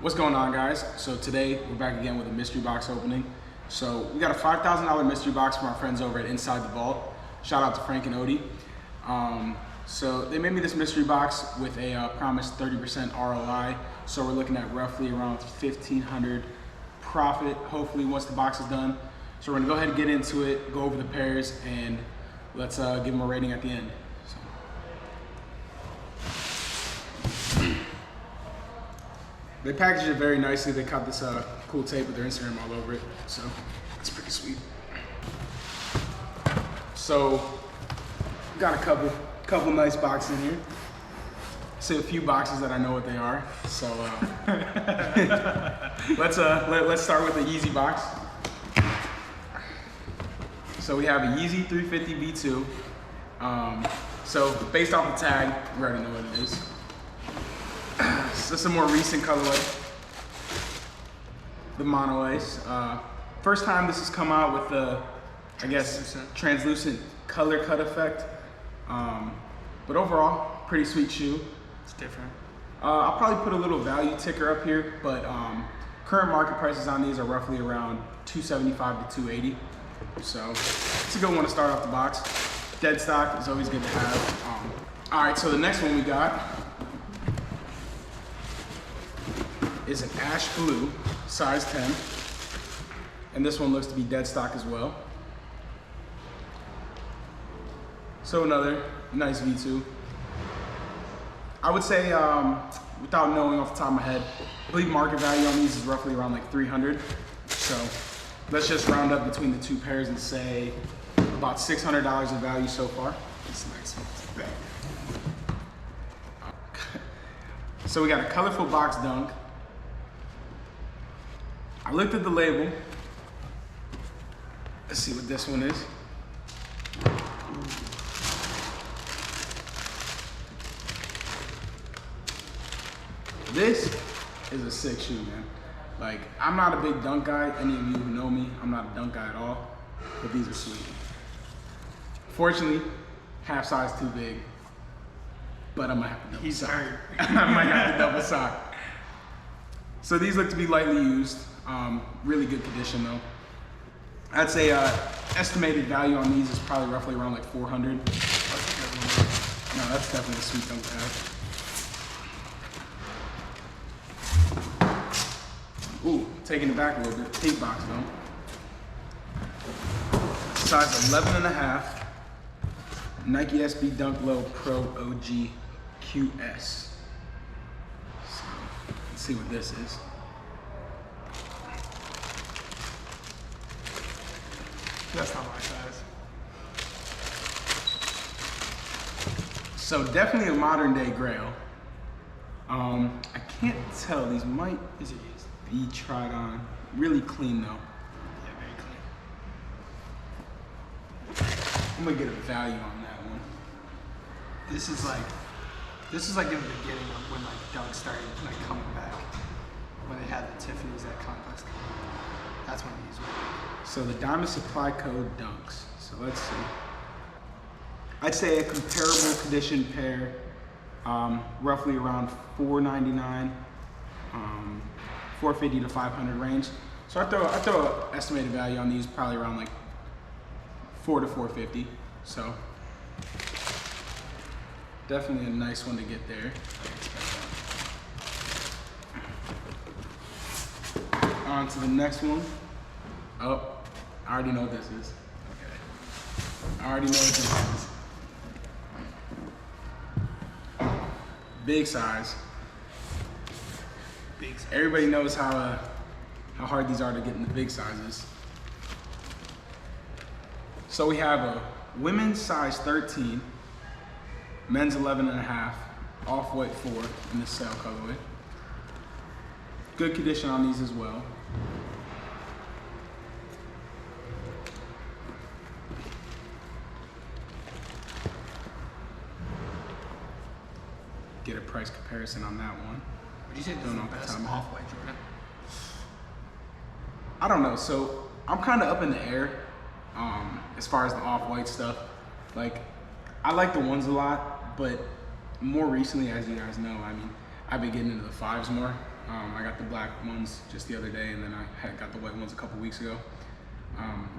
What's going on, guys? So today we're back again with a mystery box opening. So we got a $5,000 mystery box from our friends over at Inside the Vault. Shout out to Frank and Odie. So they made me this mystery box with a promised 30% ROI. So we're looking at roughly around $1,500 profit, hopefully once the box is done. So we're gonna go ahead and get into it, go over the pairs, and let's give them a rating at the end. They packaged it very nicely. They got this cool tape with their Instagram all over it, so it's pretty sweet. So, got a couple nice boxes in here. See a few boxes that I know what they are. So let's start with the Yeezy box. So we have a Yeezy 350 V2. So based off the tag, you already know what it is. This is a more recent colorway, the Mono Ace. First time this has come out with the, I guess, translucent color cut effect. But overall, pretty sweet shoe. It's different. I'll probably put a little value ticker up here, but current market prices on these are roughly around $275 to $280. So it's a good one to start off the box. Dead stock is always good to have. All right, so the next one we got is an ash blue, size 10. And this one looks to be dead stock as well. So another nice V2. I would say, without knowing off the top of my head, I believe market value on these is roughly around like 300. So let's just round up between the two pairs and say about $600 of value so far. It's nice. So we got a colorful box dunk. I looked at the label. Let's see what this one is. This is a sick shoe, man. Like, I'm not a big dunk guy. Any of you who know me, I'm not a dunk guy at all, but these are sweet. Fortunately, half size too big, but I might have to double sock. I might have to double sock. So these look to be lightly used. Really good condition though. I'd say estimated value on these is probably roughly around like 400. No, that's definitely a sweet dunk to have. Ooh, taking it back a little bit. Pink box though. Size 11.5. Nike SB Dunk Low Pro OG QS. So, let's see what this is. That's not my size. So definitely a modern day grail. I can't tell, these might be tried on. Really clean though. Yeah, very clean. I'm gonna get a value on that one. This is like in the beginning of when like Dunk started like coming back. When they had the Tiffany's at Complex. That's when these were. So the Diamond Supply Code Dunks. So let's see. I'd say a comparable condition pair, roughly around $499, $450 to $500 range. So I throw an estimated value on these probably around like $400 to $450. So definitely a nice one to get there. On to the next one. Oh, I already know what this is. Okay. I already know what this is. Big size. Big. Everybody knows how hard these are to get in the big sizes. So we have a women's size 13, men's 11.5, off-white 4 in the cell colorway. Good condition on these as well. Get a price comparison on that one. Would you say this is the best off-white Jordan? I don't know. So I'm kind of up in the air as far as the off-white stuff. Like, I like the ones a lot, but more recently, as you guys know, I mean, I've been getting into the 5s more. I got the black ones just the other day, and then I got the white ones a couple weeks ago.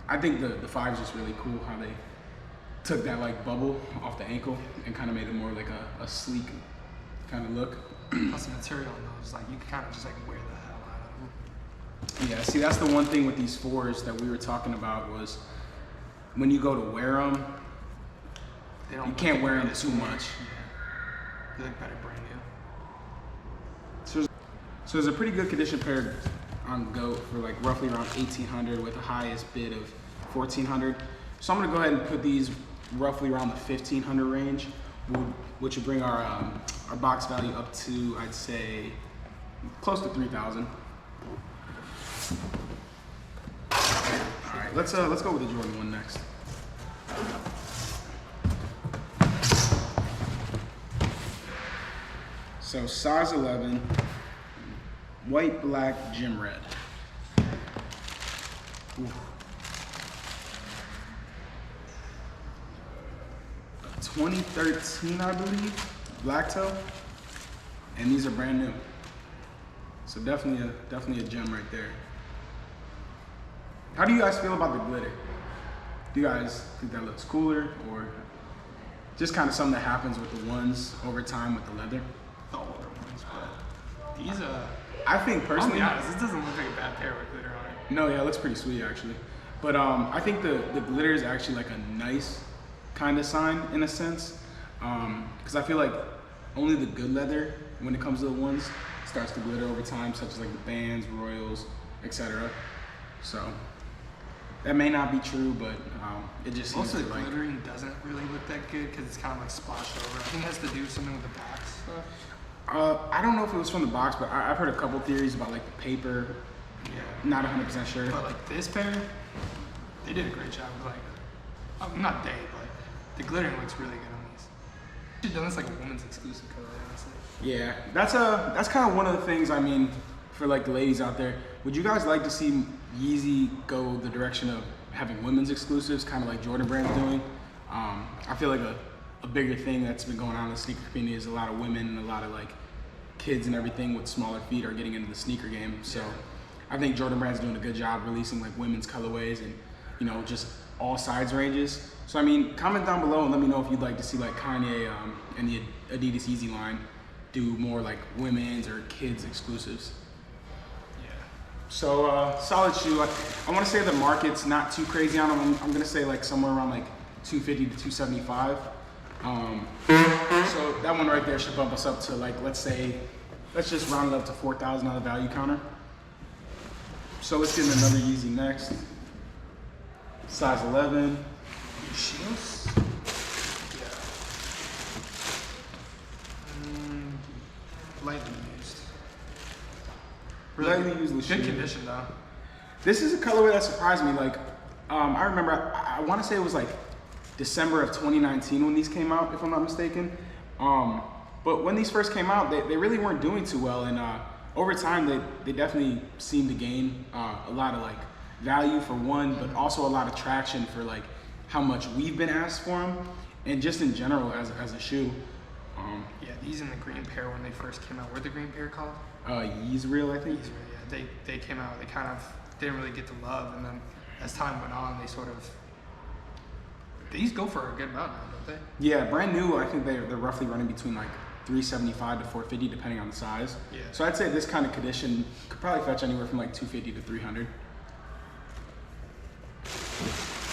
I think the 5's just really cool how they took that like bubble off the ankle and kind of made it more like a sleek kind of look. Plus the material on those, like you can kind of just like wear the hell out of them. Yeah, see, that's the one thing with these 4s that we were talking about was when you go to wear them, you can't wear them too much. Yeah. They look better brand new. So there's a pretty good condition pair on GOAT for like roughly around 1,800 with the highest bid of 1,400. So I'm gonna go ahead and put these roughly around the 1,500 range, which would bring our box value up to, I'd say, close to 3,000. All right, let's go with the Jordan 1 next. So size 11, white, black, gym red. Ooh. 2013, I believe, black toe, and these are brand new. So definitely a gem right there. How do you guys feel about the glitter? Do you guys think that looks cooler, or just kind of something that happens with the ones over time with the leather? The older ones, but these I think personally, I'll be honest, this doesn't look like a bad pair with glitter on it. No, yeah, it looks pretty sweet actually. But I think the glitter is actually like a nice kind of sign in a sense, because I feel like only the good leather, when it comes to the ones, starts to glitter over time, such as like the bands, royals, etc. So that may not be true, but it just seems most of the like glittering doesn't really look that good because it's kind of like splashed over. I think it has to do something with the box stuff. I don't know if it was from the box, but I've heard a couple theories about like the paper. Yeah. Not 100% sure. But like this pair, they did a great job with like, not they, but the glittering looks really good on these. Should have done this like a woman's exclusive color, honestly. Yeah, that's kind of one of the things. I mean, for like the ladies out there, would you guys like to see Yeezy go the direction of having women's exclusives, kind of like Jordan Brand's doing? I feel like a bigger thing that's been going on in the sneaker community is a lot of women and a lot of like kids and everything with smaller feet are getting into the sneaker game. So I think Jordan Brand's doing a good job releasing like women's colorways and, you know, just all size ranges. So I mean, comment down below and let me know if you'd like to see like Kanye and the Adidas Yeezy line do more like women's or kids exclusives. Yeah. So solid shoe. I want to say the market's not too crazy on them. I'm gonna say like somewhere around like 250 to 275. So that one right there should bump us up to like, let's just round it up to 4,000 on the value counter. So let's get in another Yeezy next. Size 11. Shoes? Yeah. Lightly used. Lightly used Good shoe. condition though. This is a colorway that surprised me. Like, I remember, I want to say it was like December of 2019 when these came out, if I'm not mistaken. But when these first came out, they really weren't doing too well, and over time they definitely seemed to gain a lot of like value for one, but also a lot of traction for like how much we've been asked for them, and just in general as a shoe. Yeah, these in the green pair when they first came out. What the green pair called? Yeezreal, I think. Yeah, they came out. They kind of didn't really get the love, and then as time went on, these go for a good amount now, don't they? Yeah, brand new. I think they're roughly running between like 375 to 450 depending on the size. Yeah. So I'd say this kind of condition could probably fetch anywhere from like 250 to 300.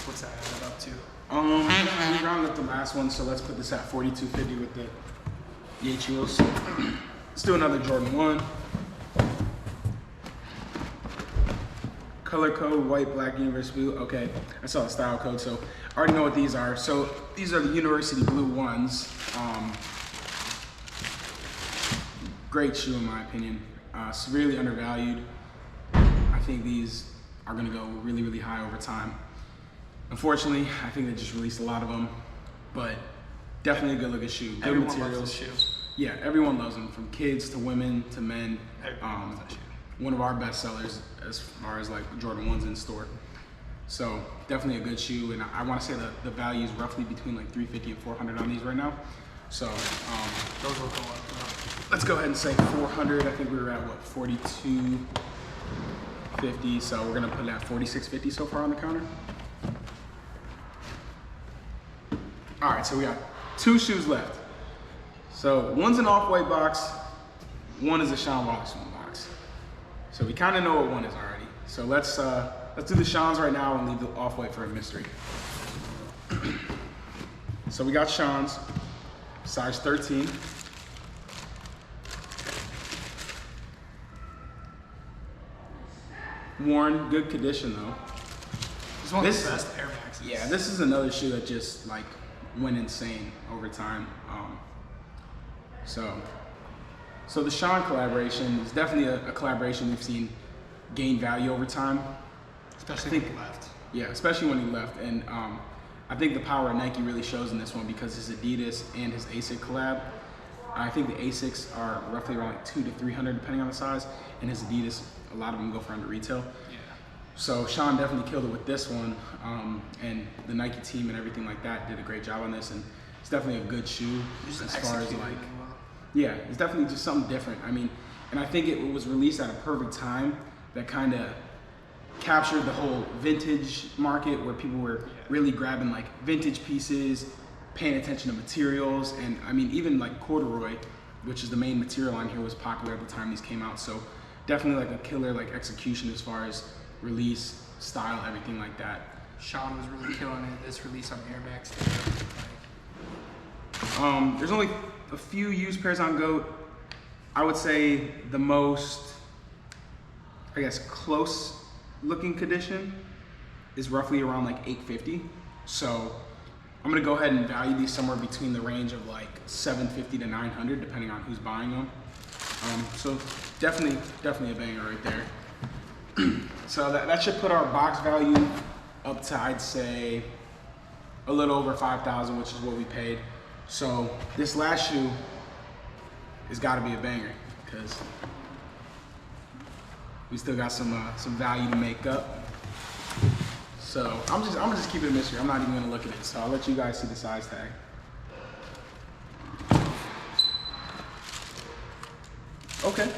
What's that add up to? We rounded up the last one, so let's put this at 4250 with the H heels. Let's do another Jordan 1. Color code, white, black, university blue. Okay, I saw the style code, so I already know what these are. So these are the university blue ones. Great shoe in my opinion. Severely undervalued. I think these are gonna go really, really high over time. Unfortunately, I think they just released a lot of them, but definitely a good looking shoe. Good Everyone materials. loves this shoe. Yeah, everyone loves them, from kids to women to men. Everyone loves that shoe. One of our best sellers as far as like Jordan 1s in store. So definitely a good shoe, and I want to say that the value is roughly between like 350 and 400 on these right now. So Those will go up, bro. let's go ahead and say 400. I think we were at what, 42.50. So we're gonna put it at 46.50 so far on the counter. All right, so we got 2 shoes left. So one's an off-white box, one is a Sean Wotherspoon box. So we kind of know what one is already. So let's do the Sean's right now and leave the off-white for a mystery. So we got Sean's, size 13. Worn, good condition though. This one's the best Air Maxes. Yeah, this is another shoe that just like went insane over time. So the Sean collaboration is definitely a collaboration we've seen gain value over time. Especially when he left. Yeah, especially when he left. And I think the power of Nike really shows in this one because his Adidas and his ASIC collab. I think the ASICs are roughly around like 200 to 300 depending on the size, and his Adidas, a lot of them go for under retail. Yeah. So Sean definitely killed it with this one, and the Nike team and everything like that did a great job on this, and it's definitely a good shoe Just as far as like, really well. yeah, it's definitely just something different. I mean, and I think it was released at a perfect time that kind of captured the whole vintage market where people were really grabbing like vintage pieces, paying attention to materials, and I mean even like corduroy, which is the main material on here, was popular at the time these came out. So definitely like a killer like execution as far as release, style, everything like that. Sean was really killing it. This release on Air Max. There's only a few used pairs on GOAT. I would say the most, I guess, close looking condition is roughly around like $850. So I'm gonna go ahead and value these somewhere between the range of like $750 to $900, depending on who's buying them. So definitely a banger right there. So that should put our box value up to, I'd say, a little over 5,000, which is what we paid. So this last shoe has got to be a banger because we still got some value to make up. So I'm just keep it a mystery. I'm not even gonna look at it. So I'll let you guys see the size tag. Okay,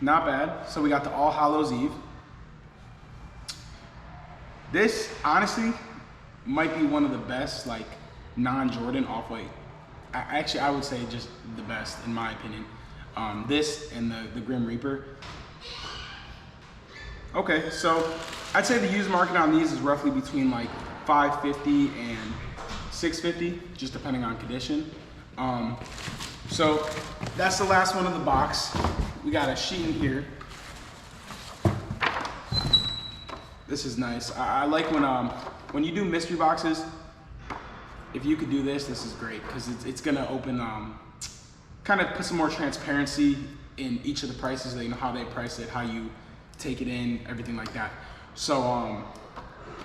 not bad. So we got the All Hallows Eve. This honestly might be one of the best like non-Jordan off-white. Actually, I would say just the best in my opinion. This and the Grim Reaper. Okay, so I'd say the used market on these is roughly between like $550 and $650, just depending on condition. So that's the last one of the box. We got a sheet in here. This is nice. I like when you do mystery boxes. If you could do this is great because it's gonna open, kind of put some more transparency in each of the prices. You know how they price it, how you take it in, everything like that. So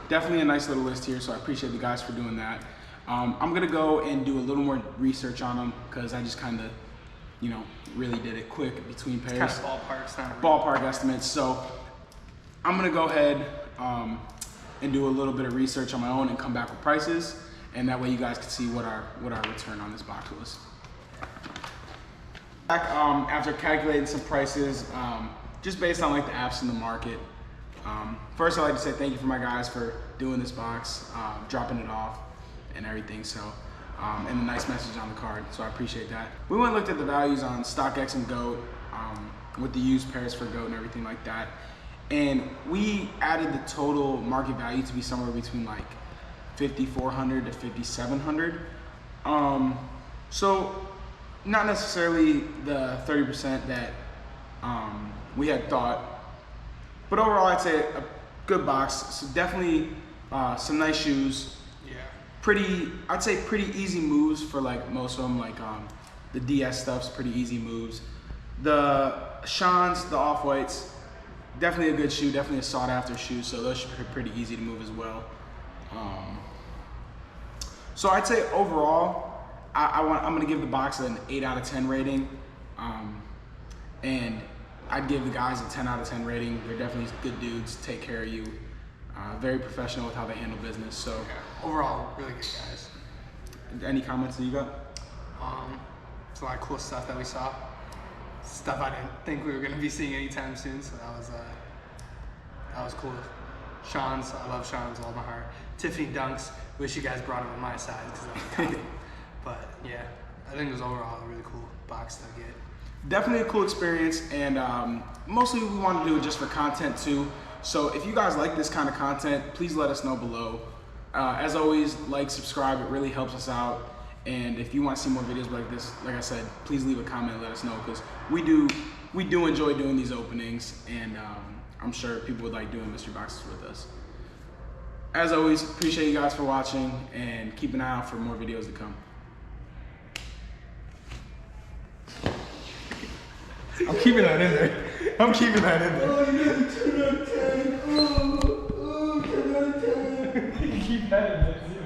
definitely a nice little list here. So I appreciate the guys for doing that. I'm gonna go and do a little more research on them because I just kind of, you know, really did it quick between pairs. Kind of ballpark, ballpark estimates. So I'm gonna go ahead and do a little bit of research on my own and come back with prices, and that way you guys can see what our return on this box was. Back after calculating some prices, just based on like the apps in the market. First, I'd like to say thank you for my guys for doing this box, dropping it off and everything. So, and a nice message on the card. So I appreciate that. We went and looked at the values on StockX and GOAT, with the used pairs for GOAT and everything like that. And we added the total market value to be somewhere between like $5,400 to $5,700. So not necessarily the 30% that we had thought, but overall I'd say a good box. So definitely some nice shoes. Yeah. I'd say pretty easy moves for like most of them. Like the DS stuff's pretty easy moves. The Sean's, the off-whites, definitely a good shoe, definitely a sought after shoe. So those should be pretty easy to move as well. So I'd say overall, I'm gonna give the box an 8 out of 10 rating. And I'd give the guys a 10 out of 10 rating. They're definitely good dudes, take care of you. Very professional with how they handle business. So overall, really good guys. Any comments that you got? It's a lot of cool stuff that we saw. Stuff I didn't think we were gonna be seeing anytime soon, so that was cool. Sean's, I love Sean's with all my heart. Tiffany Dunks, wish you guys brought him on my side because I was copying. But yeah, I think it was overall a really cool box to get. Definitely a cool experience, and mostly we want to do it just for content too. So if you guys like this kind of content, please let us know below. As always, like, subscribe, it really helps us out. And if you want to see more videos like this, like I said, please leave a comment and let us know, because we do enjoy doing these openings, and I'm sure people would like doing mystery boxes with us. As always, appreciate you guys for watching, and keep an eye out for more videos to come. I'm keeping that in there. I'm keeping that in there. Oh, you got a 2 out of 10. Oh, 10 out of 10. Keep that in there.